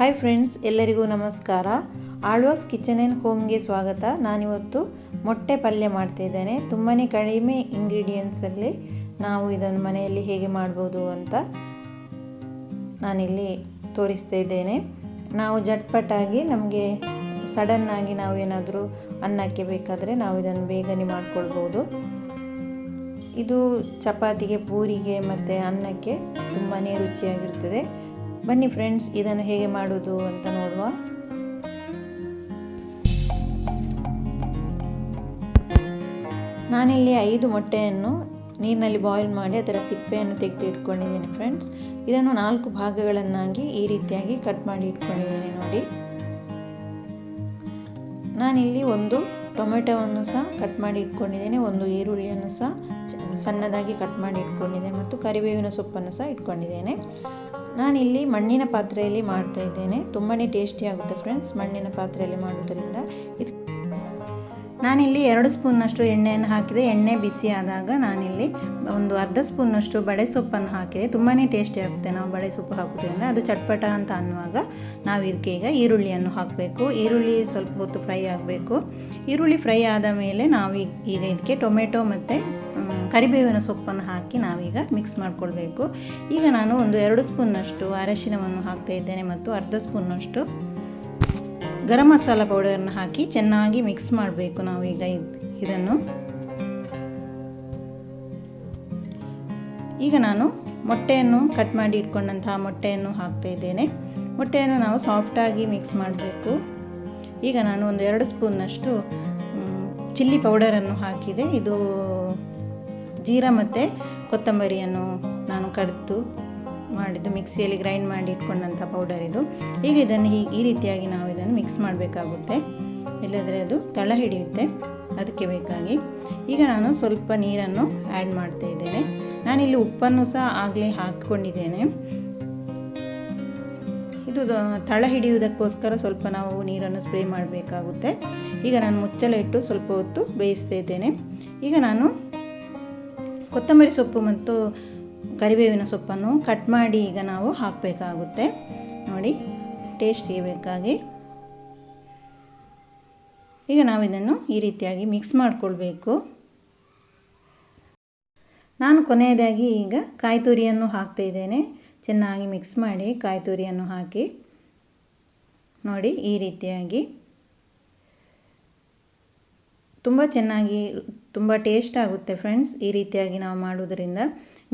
Hi friends, ಎಲ್ಲರಿಗೂ ನಮಸ್ಕಾರ. Alva's kitchen and ಹೋಮ್ಗೆ ಸ್ವಾಗತ. ನಾನಿವತ್ತು ಮೊಟ್ಟೆ ಪಲ್ಯ ಮಾಡ್ತಾಯಿದ್ದೇನೆ. ತುಂಬಾ ಕಡಿಮೆ ಇಂಗ್ರೀಡಿಯೆಂಟ್ಸಲ್ಲಿ ನಾವು ಇದನ್ನು ಮನೆಯಲ್ಲಿ ಹೇಗೆ ಮಾಡ್ಬೋದು ಅಂತ ನಾನಿಲ್ಲಿ ತೋರಿಸ್ತಾ ಇದ್ದೇನೆ. ನಾವು ಜಟ್ಪಟಾಗಿ ನಮಗೆ ಸಡನ್ನಾಗಿ ನಾವು ಏನಾದರೂ ಅನ್ನಕ್ಕೆ ಬೇಕಾದರೆ ನಾವು ಇದನ್ನು ಬೇಗನೆ ಮಾಡ್ಕೊಳ್ಬೋದು. ಇದು ಚಪಾತಿಗೆ, ಪೂರಿಗೆ ಮತ್ತು ಅನ್ನಕ್ಕೆ ತುಂಬಾ ರುಚಿಯಾಗಿರ್ತದೆ. ಬನ್ನಿ ಫ್ರೆಂಡ್ಸ್, ಇದನ್ನು ಹೇಗೆ ಮಾಡೋದು ಅಂತ ನೋಡುವ. ನಾನಿಲ್ಲಿ 5 ಮೊಟ್ಟೆಯನ್ನು ನೀರಿನಲ್ಲಿ ಬಾಯ್ಲ್ ಮಾಡಿ ಅದರ ಸಿಪ್ಪೆಯನ್ನು ತೆಗೆದು ಇಟ್ಕೊಂಡಿದ್ದೇನೆ ಫ್ರೆಂಡ್ಸ್. ಇದನ್ನು 4 ಭಾಗಗಳನ್ನಾಗಿ ಈ ರೀತಿಯಾಗಿ ಕಟ್ ಮಾಡಿ ಇಟ್ಕೊಂಡಿದ್ದೇನೆ ನೋಡಿ. ನಾನಿಲ್ಲಿ ಒಂದು ಟೊಮೆಟೊವನ್ನು ಸಹ ಕಟ್ ಮಾಡಿ ಇಟ್ಕೊಂಡಿದ್ದೇನೆ, ಒಂದು ಈರುಳ್ಳಿಯನ್ನು ಸಹ ಸಣ್ಣದಾಗಿ ಕಟ್ ಮಾಡಿ ಇಟ್ಕೊಂಡಿದ್ದೇನೆ ಮತ್ತು ಕರಿಬೇವಿನ ಸೊಪ್ಪನ್ನು ಸಹ ಇಟ್ಕೊಂಡಿದ್ದೇನೆ. ನಾನಿಲ್ಲಿ ಮಣ್ಣಿನ ಪಾತ್ರೆಯಲ್ಲಿ ಮಾಡ್ತಾ ಇದ್ದೇನೆ. ತುಂಬಾ ಟೇಸ್ಟಿ ಆಗುತ್ತೆ ಫ್ರೆಂಡ್ಸ್ ಮಣ್ಣಿನ ಪಾತ್ರೆಯಲ್ಲಿ ಮಾಡೋದರಿಂದ. ನಾನಿಲ್ಲಿ 2 ಸ್ಪೂನ್ನಷ್ಟು ಎಣ್ಣೆಯನ್ನು ಹಾಕಿದೆ. ಎಣ್ಣೆ ಬಿಸಿ ಆದಾಗ ನಾನಿಲ್ಲಿ ಒಂದು ಅರ್ಧ ಸ್ಪೂನ್ನಷ್ಟು ಬಡೆ ಸೊಪ್ಪನ್ನು ಹಾಕಿದೆ. ತುಂಬಾ ಟೇಸ್ಟಿ ಆಗುತ್ತೆ ನಾವು ಬಡೆ ಸೊಪ್ಪು ಹಾಕೋದ್ರಿಂದ. ಅದು ಚಟ್ಪಟ ಅಂತ ಅನ್ನುವಾಗ ನಾವು ಇದಕ್ಕೆ ಈಗ ಈರುಳ್ಳಿಯನ್ನು ಹಾಕಬೇಕು. ಈರುಳ್ಳಿ ಸ್ವಲ್ಪ ಹೊತ್ತು ಫ್ರೈ ಆಗಬೇಕು. ಈರುಳ್ಳಿ ಫ್ರೈ ಆದ ಮೇಲೆ ನಾವು ಈಗ ಇದಕ್ಕೆ ಟೊಮೆಟೊ ಮತ್ತು ಕರಿಬೇವಿನ ಸೊಪ್ಪನ್ನು ಹಾಕಿ ನಾವೀಗ ಮಿಕ್ಸ್ ಮಾಡಿಕೊಳ್ಬೇಕು. ಈಗ ನಾನು ಒಂದು 2 ಸ್ಪೂನ್ನಷ್ಟು ಅರಿಶಿನವನ್ನು ಹಾಕ್ತಾ ಇದ್ದೇನೆ ಮತ್ತು ಅರ್ಧ ಸ್ಪೂನ್ನಷ್ಟು ಗರಂ ಮಸಾಲ ಪೌಡರನ್ನು ಹಾಕಿ ಚೆನ್ನಾಗಿ ಮಿಕ್ಸ್ ಮಾಡಬೇಕು ನಾವೀಗ ಇದನ್ನು. ಈಗ ನಾನು ಮೊಟ್ಟೆಯನ್ನು ಕಟ್ ಮಾಡಿ ಇಟ್ಕೊಂಡಂತಹ ಮೊಟ್ಟೆಯನ್ನು ಹಾಕ್ತಾ ಇದ್ದೇನೆ. ಮೊಟ್ಟೆಯನ್ನು ನಾವು ಸಾಫ್ಟಾಗಿ ಮಿಕ್ಸ್ ಮಾಡಬೇಕು. ಈಗ ನಾನು ಒಂದು 2 ಸ್ಪೂನ್ನಷ್ಟು ಚಿಲ್ಲಿ ಪೌಡರನ್ನು ಹಾಕಿದೆ. ಇದು ಜೀರಾ ಮತ್ತು ಕೊತ್ತಂಬರಿಯನ್ನು ನಾನು ಕಡಿದು ಮಾಡಿದ್ದು ಮಿಕ್ಸಿಯಲ್ಲಿ ಗ್ರೈಂಡ್ ಮಾಡಿ ಇಟ್ಕೊಂಡಂಥ ಪೌಡರ್ ಇದು. ಈಗ ಇದನ್ನು ಈ ರೀತಿಯಾಗಿ ನಾವು ಇದನ್ನು ಮಿಕ್ಸ್ ಮಾಡಬೇಕಾಗುತ್ತೆ, ಇಲ್ಲದ್ರೆ ಅದು ತಳ ಹಿಡಿಯುತ್ತೆ. ಅದಕ್ಕೆ ಬೇಕಾಗಿ ಈಗ ನಾನು ಸ್ವಲ್ಪ ನೀರನ್ನು ಆ್ಯಡ್ ಮಾಡ್ತಾ ಇದ್ದೇನೆ. ನಾನಿಲ್ಲಿ ಉಪ್ಪನ್ನು ಸಹ ಆಗಲೇ ಹಾಕಿಕೊಂಡಿದ್ದೇನೆ. ಇದು ತಳ ಹಿಡಿಯುವುದಕ್ಕೋಸ್ಕರ ಸ್ವಲ್ಪ ನಾವು ನೀರನ್ನು ಸ್ಪ್ರೇ ಮಾಡಬೇಕಾಗುತ್ತೆ. ಈಗ ನಾನು ಮುಚ್ಚಳ ಇಟ್ಟು ಸ್ವಲ್ಪ ಹೊತ್ತು ಬೇಯಿಸ್ತಾ ಇದ್ದೇನೆ. ಈಗ ನಾನು ಕೊತ್ತಂಬರಿ ಸೊಪ್ಪು ಮತ್ತು ಕರಿಬೇವಿನ ಸೊಪ್ಪನ್ನು ಕಟ್ ಮಾಡಿ ಈಗ ನಾವು ಹಾಕಬೇಕಾಗುತ್ತೆ ನೋಡಿ, ಟೇಸ್ಟಿಗೆ ಬೇಕಾಗಿ. ಈಗ ನಾವು ಇದನ್ನು ಈ ರೀತಿಯಾಗಿ ಮಿಕ್ಸ್ ಮಾಡಿಕೊಳ್ಬೇಕು. ನಾನು ಕೊನೆಯದಾಗಿ ಈಗ ಕಾಯಿ ತುರಿಯನ್ನು ಹಾಕ್ತಾ ಇದ್ದೇನೆ. ಚೆನ್ನಾಗಿ ಮಿಕ್ಸ್ ಮಾಡಿ ಕಾಯಿ ತುರಿಯನ್ನು ಹಾಕಿ ನೋಡಿ ಈ ರೀತಿಯಾಗಿ. ತುಂಬ ಚೆನ್ನಾಗಿ ತುಂಬ ಟೇಸ್ಟ್ ಆಗುತ್ತೆ ಫ್ರೆಂಡ್ಸ್ ಈ ರೀತಿಯಾಗಿ ನಾವು ಮಾಡೋದರಿಂದ.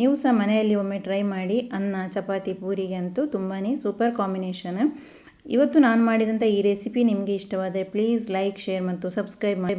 ನೀವು ಸಹ ಮನೆಯಲ್ಲಿ ಒಮ್ಮೆ ಟ್ರೈ ಮಾಡಿ. ಅನ್ನ, ಚಪಾತಿ, ಪೂರಿಗೆ ಅಂತೂ ತುಂಬಾ ಸೂಪರ್ ಕಾಂಬಿನೇಷನ್. ಇವತ್ತು ನಾನು ಮಾಡಿದಂಥ ಈ ರೆಸಿಪಿ ನಿಮಗೆ ಇಷ್ಟವಾದರೆ ಪ್ಲೀಸ್ ಲೈಕ್, ಶೇರ್ ಮತ್ತು ಸಬ್ಸ್ಕ್ರೈಬ್ ಮಾಡಿ.